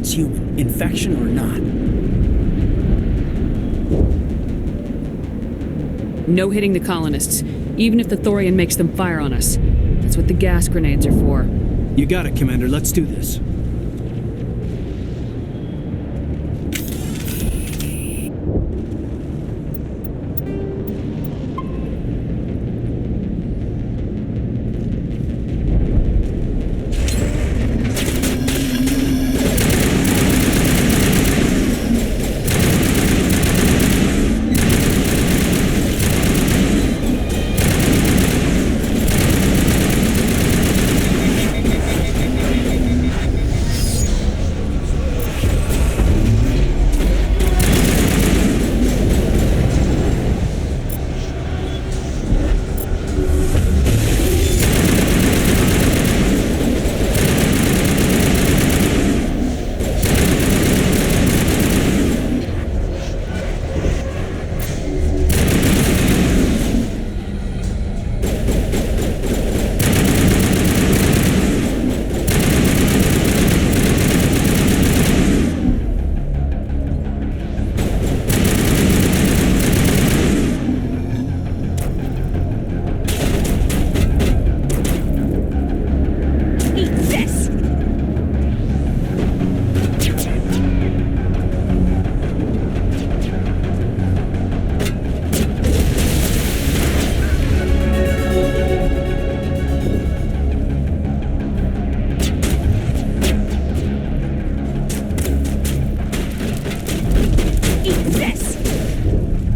gets you infection or not. No hitting the colonists, even if the Thorian makes them fire on us. That's what the gas grenades are for. You got it, Commander. Let's do this.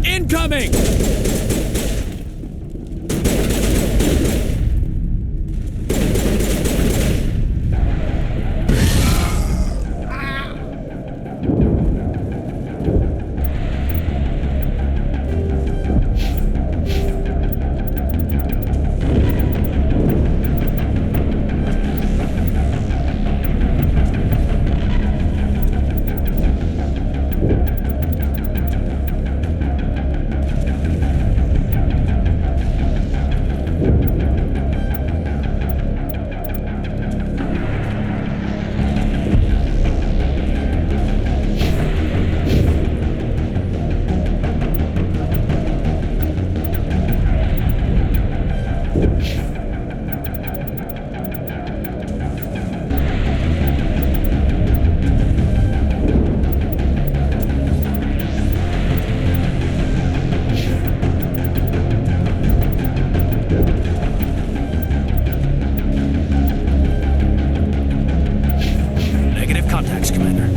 Incoming! Contacts, Commander.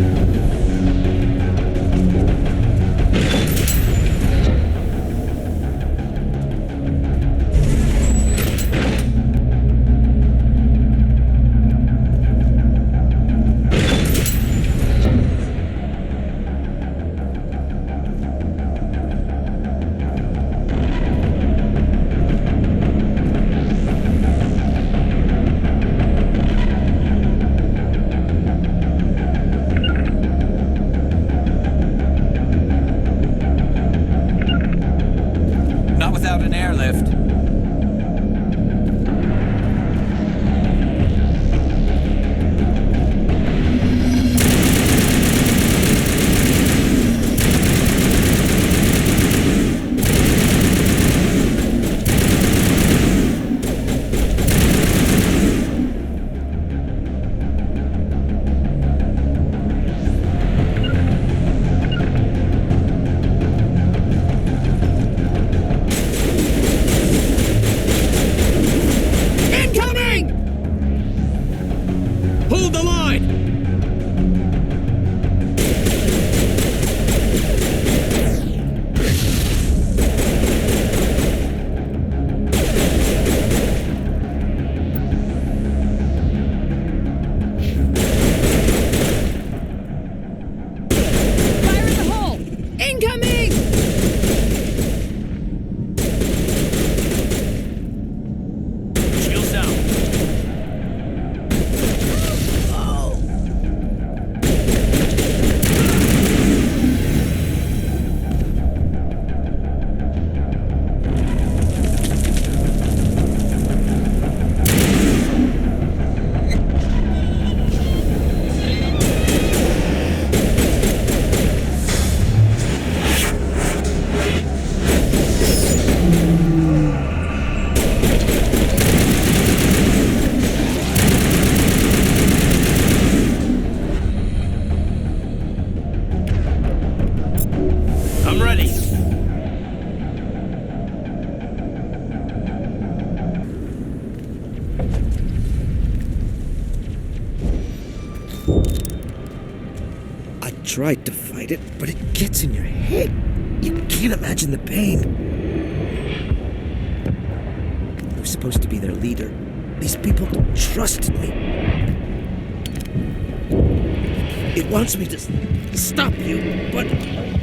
Without an airlift. Hold the line! Fire in the hole! Incoming! Shields down. tried to fight it, but it gets in your head. You can't imagine the pain. I was supposed to be their leader. These people trusted me. It wants me to stop you, but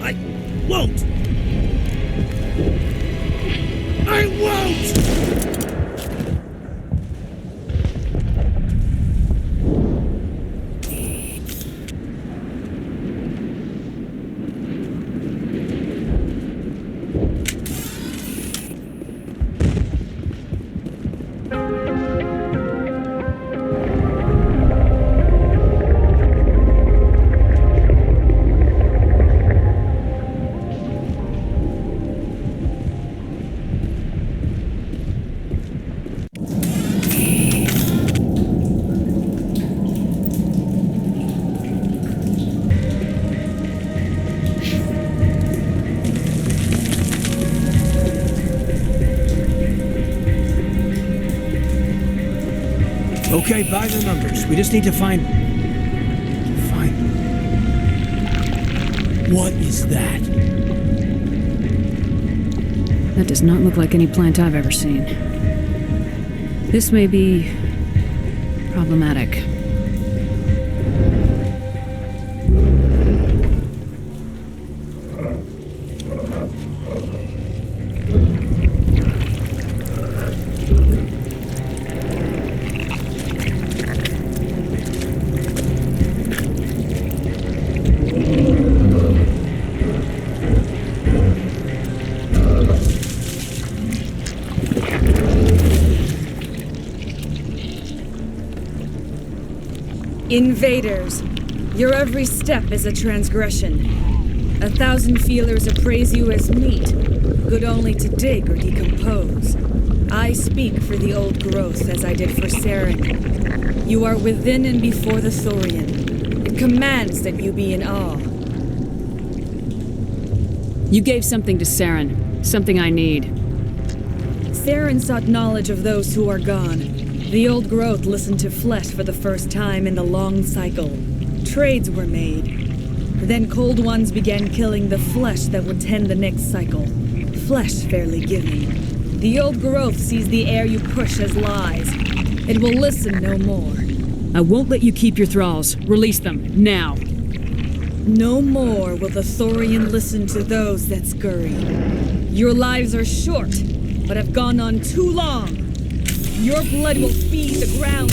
I won't. I won't! Okay, by the numbers. We just need to find... What is that? That does not look like any plant I've ever seen. This may be... problematic. Invaders, your every step is a transgression. 1,000 feelers appraise you as meat, good only to dig or decompose. I speak for the old growth as I did for Saren. You are within and before the Thorian. It commands that you be in awe. You gave something to Saren. Something I need. Saren sought knowledge of those who are gone. The old growth listened to flesh for the first time in the long cycle. Trades were made. Then cold ones began killing the flesh that would tend the next cycle. Flesh fairly given. The old growth sees the air you push as lies. It will listen no more. I won't let you keep your thralls. Release them, now. No more will the Thorian listen to those that scurry. Your lives are short, but have gone on too long. Your blood will feed the ground.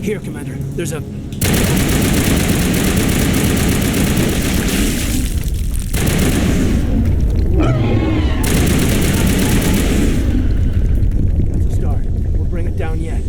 Here, Commander. There's a... That's a start. We'll bring it down yet.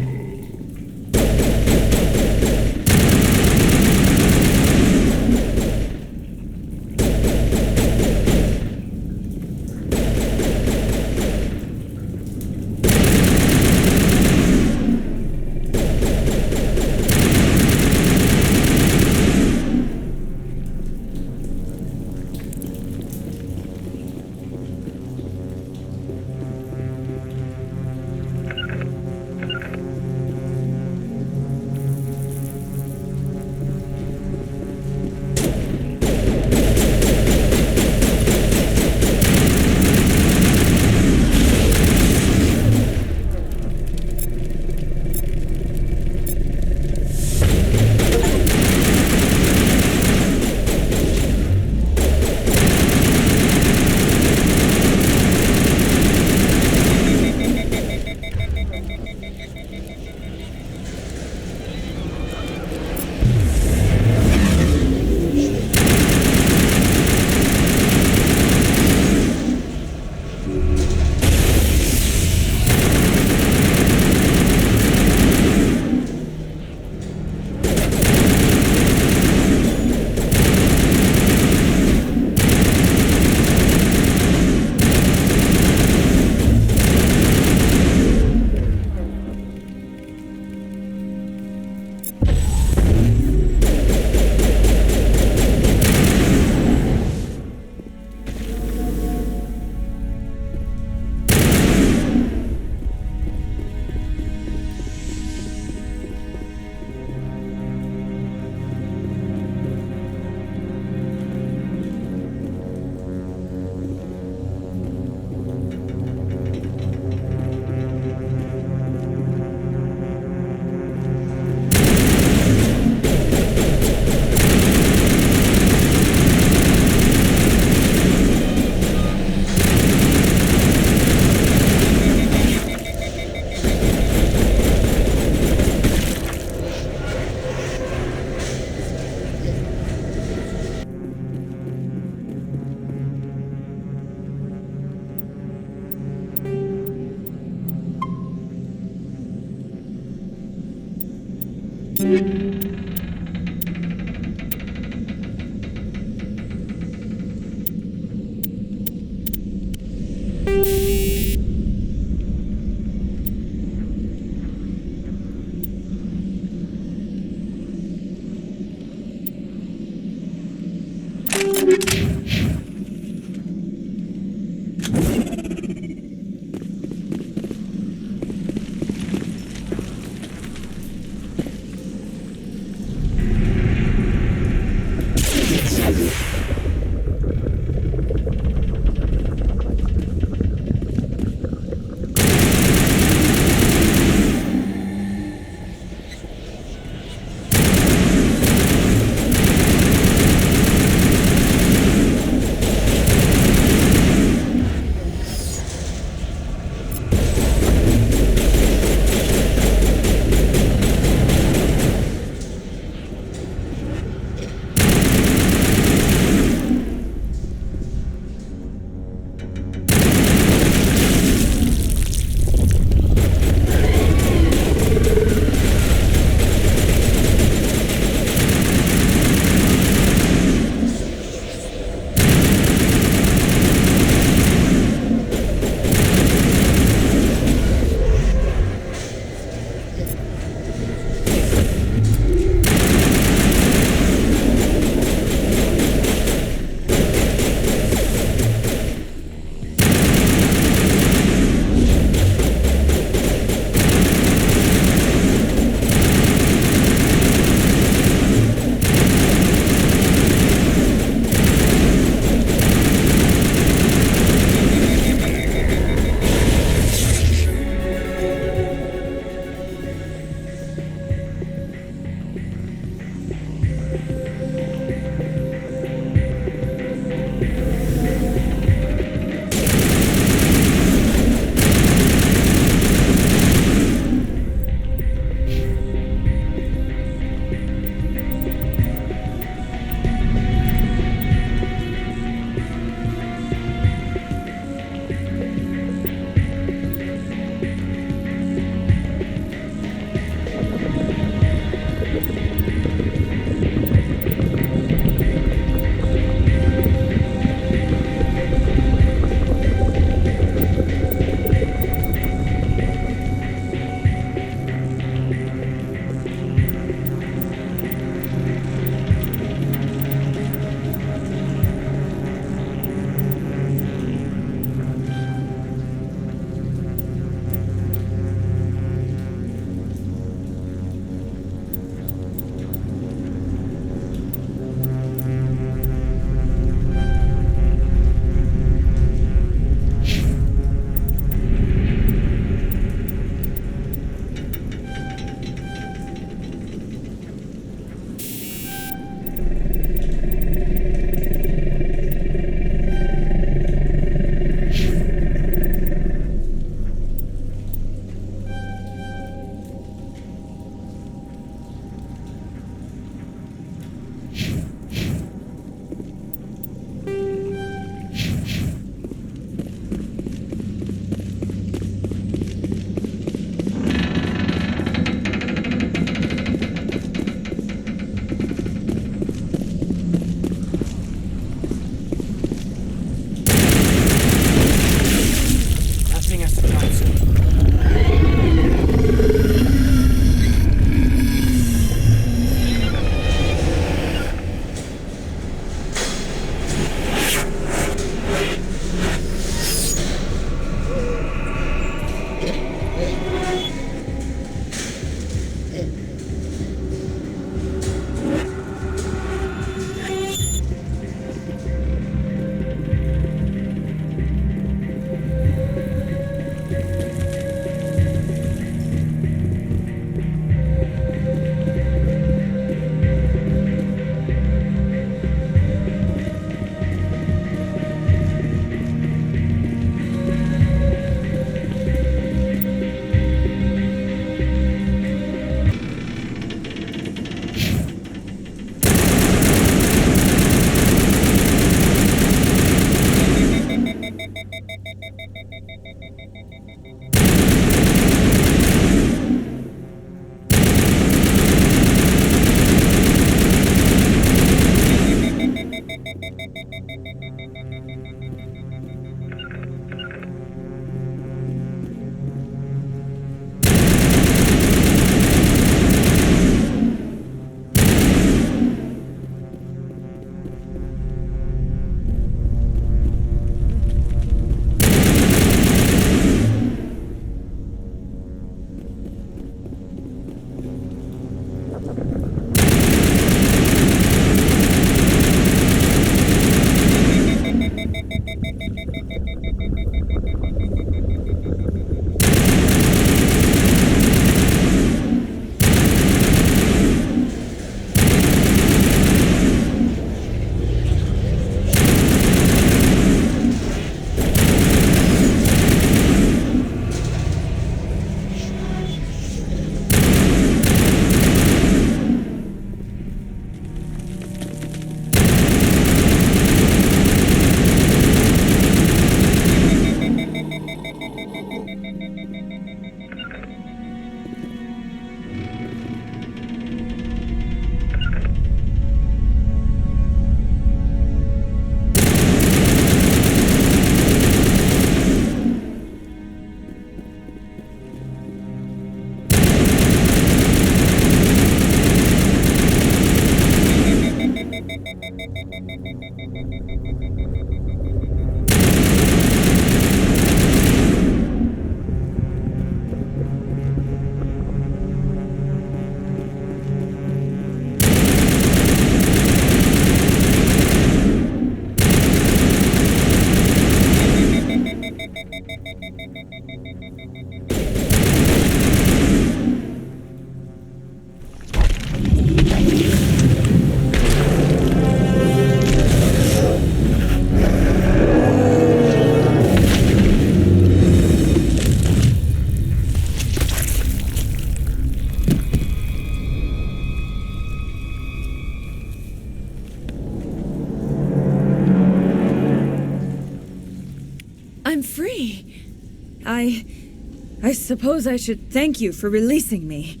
suppose I should thank you for releasing me.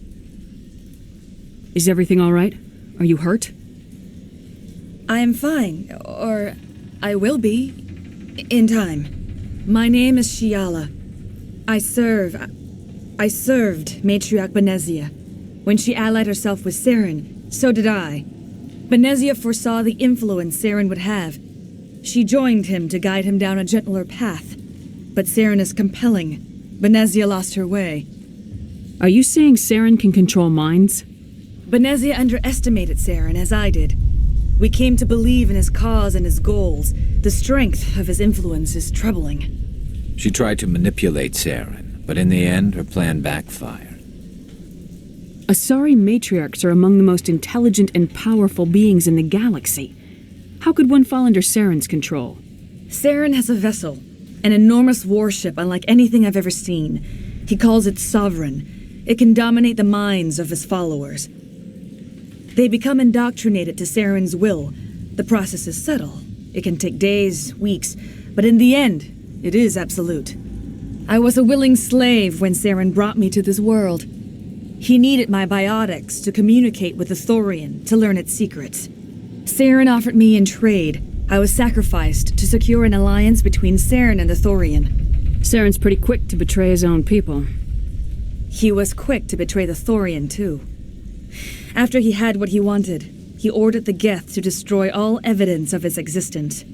Is everything all right? Are you hurt? I am fine, or I will be, in time. My name is Shiala. I served Matriarch Benezia. When she allied herself with Saren, so did I. Benezia foresaw the influence Saren would have. She joined him to guide him down a gentler path. But Saren is compelling. Benezia lost her way. Are you saying Saren can control minds? Benezia underestimated Saren, as I did. We came to believe in his cause and his goals. The strength of his influence is troubling. She tried to manipulate Saren, but in the end, her plan backfired. Asari matriarchs are among the most intelligent and powerful beings in the galaxy. How could one fall under Saren's control? Saren has a vessel, an enormous warship unlike anything I've ever seen. He calls it Sovereign. It can dominate the minds of his followers. They become indoctrinated to Saren's will. The process is subtle. It can take days, weeks, but in the end, it is absolute. I was a willing slave when Saren brought me to this world. He needed my biotics to communicate with the Thorian, to learn its secrets. Saren offered me in trade. I was sacrificed to secure an alliance between Saren and the Thorian. Saren's pretty quick to betray his own people. He was quick to betray the Thorian, too. After he had what he wanted, he ordered the Geth to destroy all evidence of its existence.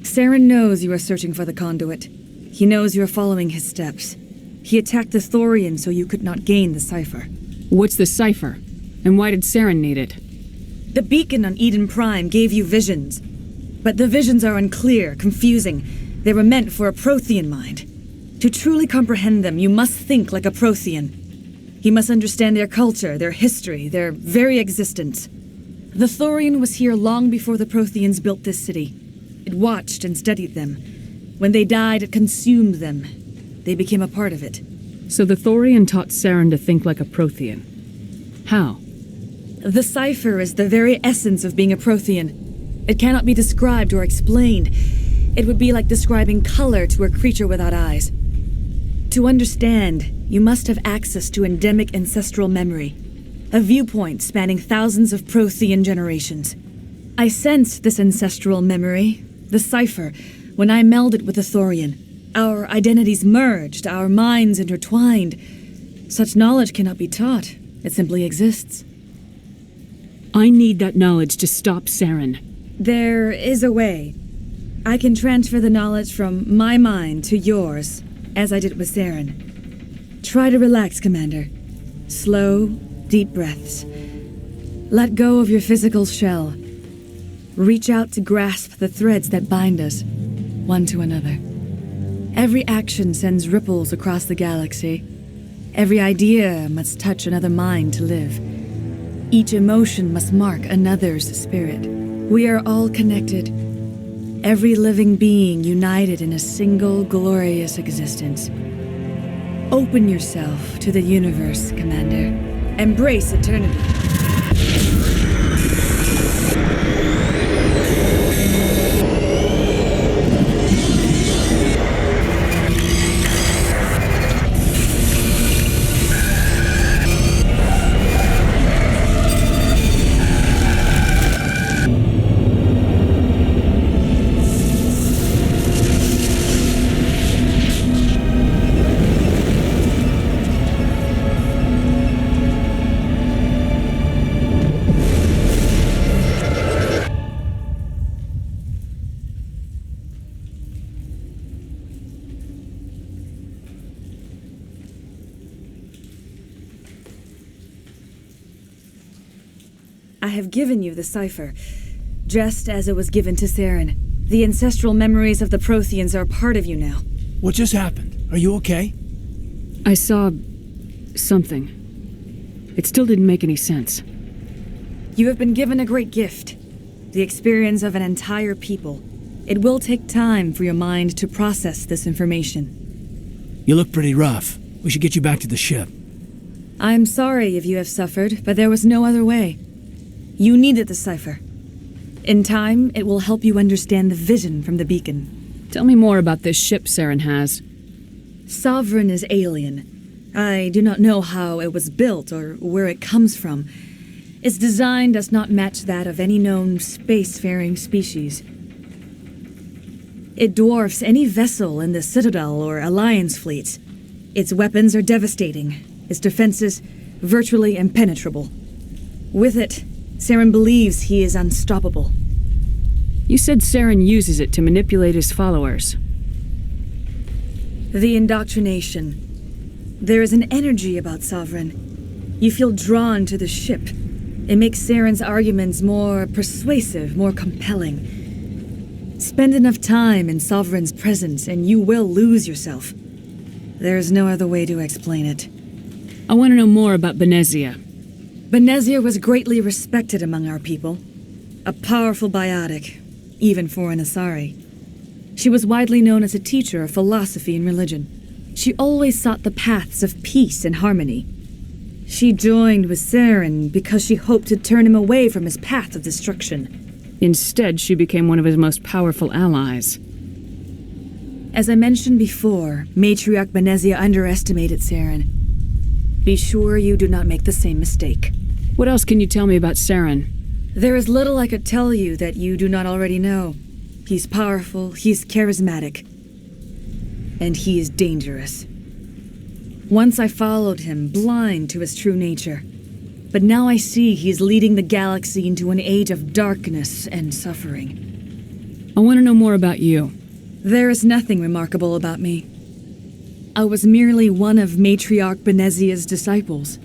Saren knows you are searching for the conduit. He knows you are following his steps. He attacked the Thorian so you could not gain the cipher. What's the cipher? And why did Saren need it? The beacon on Eden Prime gave you visions. But the visions are unclear, confusing. They were meant for a Prothean mind. To truly comprehend them, you must think like a Prothean. You must understand their culture, their history, their very existence. The Thorian was here long before the Protheans built this city. It watched and studied them. When they died, it consumed them. They became a part of it. So the Thorian taught Saren to think like a Prothean. How? The cipher is the very essence of being a Prothean. It cannot be described or explained. It would be like describing color to a creature without eyes. To understand, you must have access to endemic ancestral memory, a viewpoint spanning thousands of Prothean generations. I sensed this ancestral memory, the cipher, when I melded with the Thorian. Our identities merged, our minds intertwined. Such knowledge cannot be taught. It simply exists. I need that knowledge to stop Saren. There is a way. I can transfer the knowledge from my mind to yours, as I did with Saren. Try to relax, Commander. Slow, deep breaths. Let go of your physical shell. Reach out to grasp the threads that bind us, one to another. Every action sends ripples across the galaxy. Every idea must touch another mind to live. Each emotion must mark another's spirit. We are all connected. Every living being united in a single glorious existence. Open yourself to the universe, Commander. Embrace eternity. I have given you the cipher, just as it was given to Saren. The ancestral memories of the Protheans are part of you now. What just happened? Are you okay? I saw something. It still didn't make any sense. You have been given a great gift, the experience of an entire people. It will take time for your mind to process this information. You look pretty rough. We should get you back to the ship. I'm sorry if you have suffered, but there was no other way. You needed the cipher. In time, it will help you understand the vision from the beacon. Tell me more about this ship Saren has. Sovereign is alien. I do not know how it was built or where it comes from. Its design does not match that of any known spacefaring species. It dwarfs any vessel in the Citadel or Alliance fleets. Its weapons are devastating, its defenses virtually impenetrable. With it, Saren believes he is unstoppable. You said Saren uses it to manipulate his followers. The indoctrination. There is an energy about Sovereign. You feel drawn to the ship. It makes Saren's arguments more persuasive, more compelling. Spend enough time in Sovereign's presence and you will lose yourself. There's no other way to explain it. I want to know more about Benezia. Benezia was greatly respected among our people. A powerful biotic, even for an Asari. She was widely known as a teacher of philosophy and religion. She always sought the paths of peace and harmony. She joined with Saren because she hoped to turn him away from his path of destruction. Instead, she became one of his most powerful allies. As I mentioned before, Matriarch Benezia underestimated Saren. Be sure you do not make the same mistake. What else can you tell me about Saren? There is little I could tell you that you do not already know. He's powerful, he's charismatic, and he is dangerous. Once I followed him, blind to his true nature. But now I see he's leading the galaxy into an age of darkness and suffering. I want to know more about you. There is nothing remarkable about me. I was merely one of Matriarch Benezia's disciples.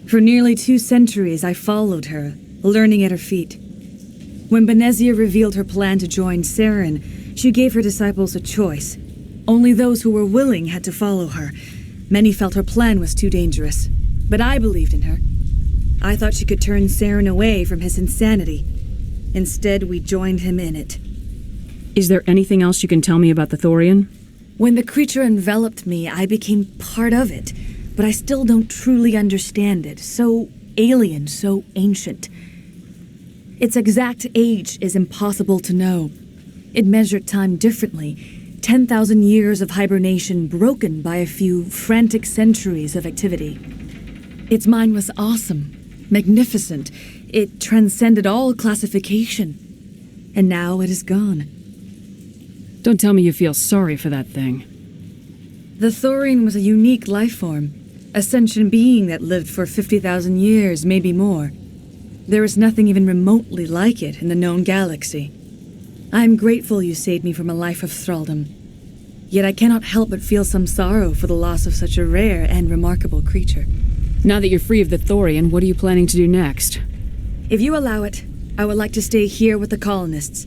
For nearly 2 centuries I followed her, learning at her feet. When Benezia revealed her plan to join Saren, she gave her disciples a choice. Only those who were willing had to follow her. Many felt her plan was too dangerous, but I believed in her. I thought she could turn Saren away from his insanity. Instead, we joined him in it. Is there anything else you can tell me about the Thorian? When the creature enveloped me, I became part of it, but I still don't truly understand it. So alien, so ancient. Its exact age is impossible to know. It measured time differently. 10,000 years of hibernation broken by a few frantic centuries of activity. Its mind was awesome, magnificent. It transcended all classification. And now it is gone. Don't tell me you feel sorry for that thing. The Thorian was a unique life form, a sentient being that lived for 50,000 years, maybe more. There is nothing even remotely like it in the known galaxy. I am grateful you saved me from a life of thraldom. Yet I cannot help but feel some sorrow for the loss of such a rare and remarkable creature. Now that you're free of the Thorian, what are you planning to do next? If you allow it, I would like to stay here with the colonists.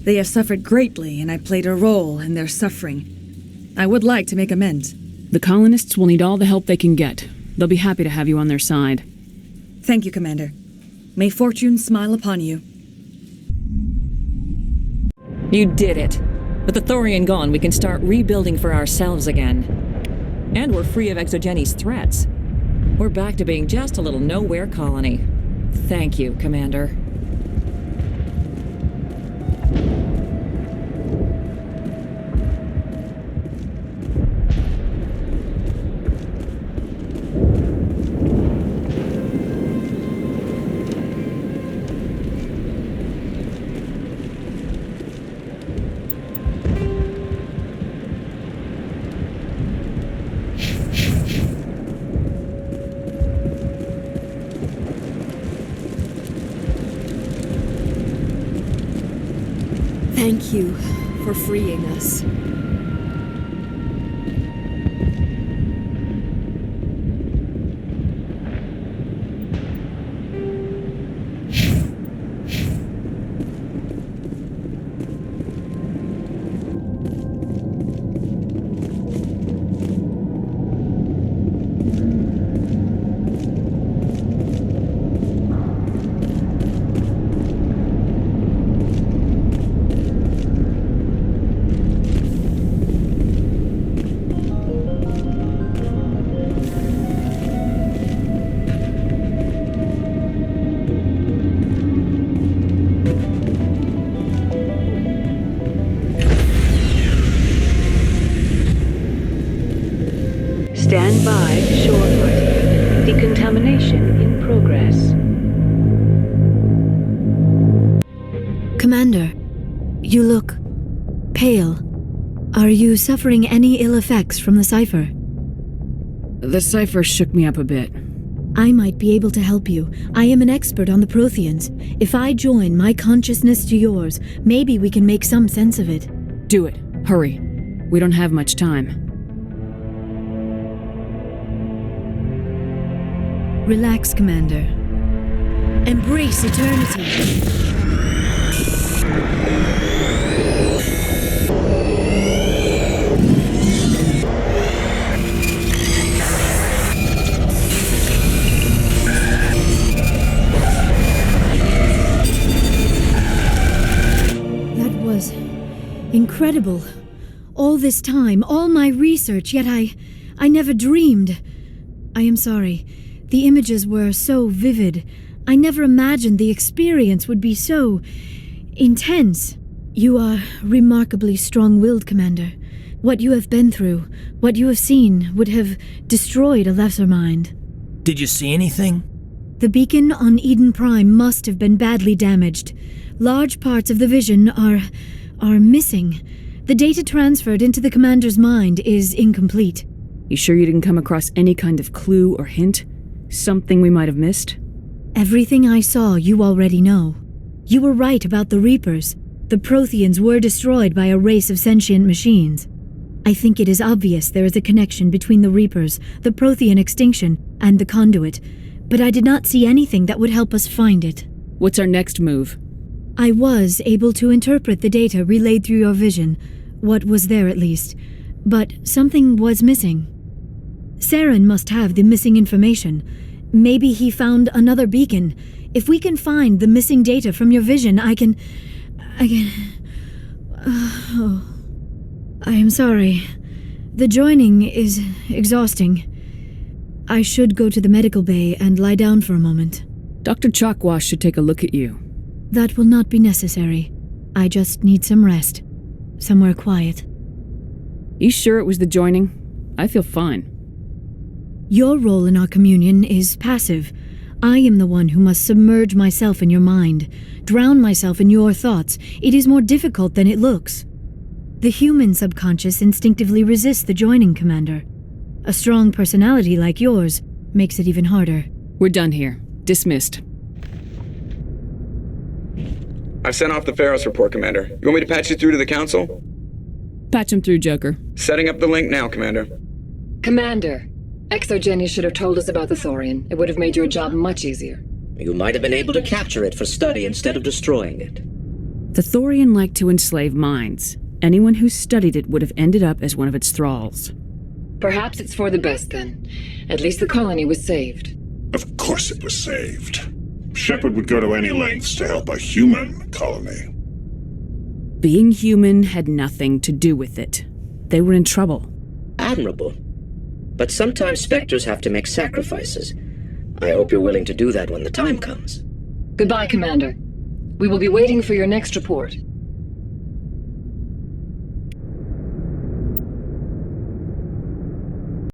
They have suffered greatly, and I played a role in their suffering. I would like to make amends. The colonists will need all the help they can get. They'll be happy to have you on their side. Thank you, Commander. May fortune smile upon you. You did it. With the Thorian gone, we can start rebuilding for ourselves again. And we're free of Exogeni's threats. We're back to being just a little nowhere colony. Thank you, Commander. Thank you for freeing us. Decontamination in progress. Commander, you look pale. Are you suffering any ill effects from the cipher? The cipher shook me up a bit. I might be able to help you. I am an expert on the Protheans. If I join my consciousness to yours, maybe we can make some sense of it. Do it. Hurry. We don't have much time. Relax, Commander. Embrace eternity. Incredible. All this time, all my research, yet I never dreamed. I am sorry. The images were so vivid. I never imagined the experience would be so intense. You are remarkably strong-willed, Commander. What you have been through, what you have seen, would have destroyed a lesser mind. Did you see anything? The beacon on Eden Prime must have been badly damaged. Large parts of the vision are missing. The data transferred into the commander's mind is incomplete. You sure you didn't come across any kind of clue or hint? Something we might have missed? Everything I saw you already know. You were right about the Reapers. The Protheans were destroyed by a race of sentient machines. I think it is obvious there is a connection between the Reapers, the Prothean extinction, and the Conduit, but I did not see anything that would help us find it. What's our next move? I was able to interpret the data relayed through your vision, what was there at least, but something was missing. Saren must have the missing information. Maybe he found another beacon. If we can find the missing data from your vision, I can... I am sorry. The joining is exhausting. I should go to the medical bay and lie down for a moment. Dr. Chakwas should take a look at you. That will not be necessary. I just need some rest. Somewhere quiet. You sure it was the joining? I feel fine. Your role in our communion is passive. I am the one who must submerge myself in your mind, drown myself in your thoughts. It is more difficult than it looks. The human subconscious instinctively resists the joining, Commander. A strong personality like yours makes it even harder. We're done here. Dismissed. I've sent off the Pharos report, Commander. You want me to patch you through to the Council? Patch him through, Joker. Setting up the link now, Commander. Commander, ExoGeni should have told us about the Thorian. It would have made your job much easier. You might have been able to capture it for study instead of destroying it. The Thorian liked to enslave minds. Anyone who studied it would have ended up as one of its thralls. Perhaps it's for the best, then. At least the colony was saved. Of course it was saved. Shepard would go to any lengths to help a human colony. Being human had nothing to do with it. They were in trouble. Admirable. But sometimes Spectres have to make sacrifices. I hope you're willing to do that when the time comes. Goodbye, Commander. We will be waiting for your next report.